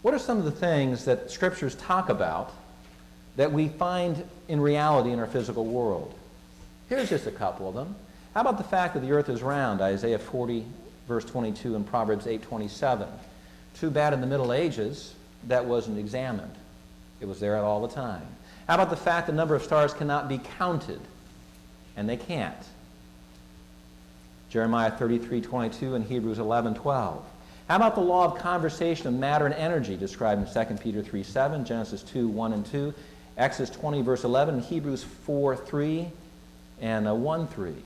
What are some of the things that scriptures talk about that we find in reality in our physical world? Here's just a couple of them. How about the fact that the earth is round, Isaiah 40, verse 22, and Proverbs 8:27? Too bad in the Middle Ages that wasn't examined. It was there all the time. How about the fact the number of stars cannot be counted? And they can't. Jeremiah 33:22 and Hebrews 11:12. How about the law of conversation of matter and energy described in 2 Peter 3:7, Genesis 2:1 and 2, Exodus 20, verse 11, and Hebrews 4:3 and 1:3.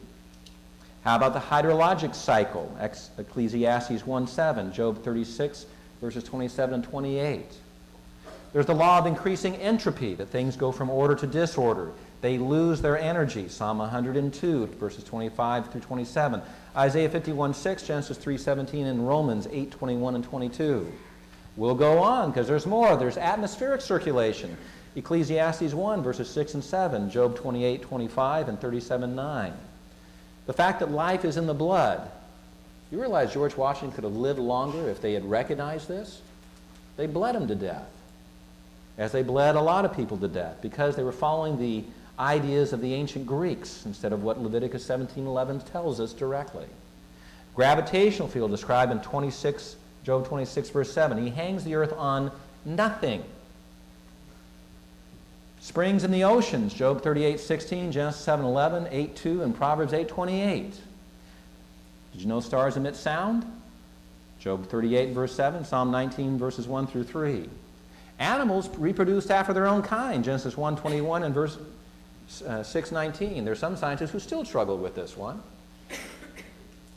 How about the hydrologic cycle, Ecclesiastes 1:7, Job 36, verses 27 and 28. There's the law of increasing entropy, that things go from order to disorder. They lose their energy, Psalm 102, verses 25 through 27. Isaiah 51:6, Genesis 3:17, and Romans 8:21 and 22. We'll go on because there's more. There's atmospheric circulation. Ecclesiastes 1, verses 6 and 7, Job 28:25 and 37:9. The fact that life is in the blood. You realize George Washington could have lived longer if they had recognized this? They bled him to death, as they bled a lot of people to death, because they were following the ideas of the ancient Greeks instead of what Leviticus 17:11 tells us directly. Gravitational field described in Job 26, verse 7. He hangs the earth on nothing. Springs in the oceans, Job 38:16, Genesis 7:11, 8:2, and Proverbs 8:28. Did you know stars emit sound? Job 38, verse 7, Psalm 19, verses 1 through 3. Animals reproduced after their own kind, Genesis 1:21 and verse 6:19. There are some scientists who still struggle with this one.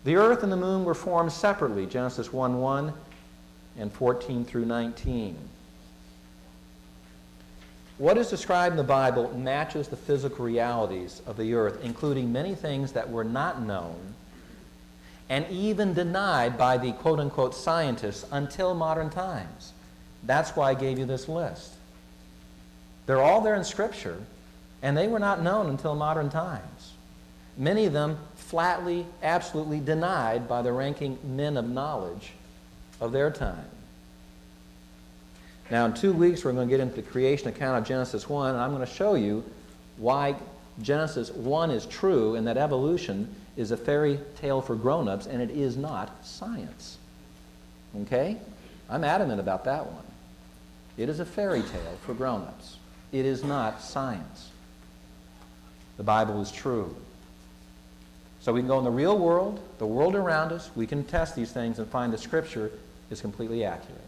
The earth and the moon were formed separately, Genesis 1:1 and 14 through 19. What is described in the Bible matches the physical realities of the earth, including many things that were not known and even denied by the quote-unquote scientists until modern times. That's why I gave you this list. They're all there in Scripture, and they were not known until modern times. Many of them flatly, absolutely denied by the ranking men of knowledge of their time. Now, in 2 weeks, we're going to get into the creation account of Genesis 1, and I'm going to show you why Genesis 1 is true and that evolution is a fairy tale for grown-ups, and it is not science. Okay? I'm adamant about that one. It is a fairy tale for grown-ups. It is not science. The Bible is true. So we can go in the real world, the world around us, we can test these things and find the Scripture is completely accurate.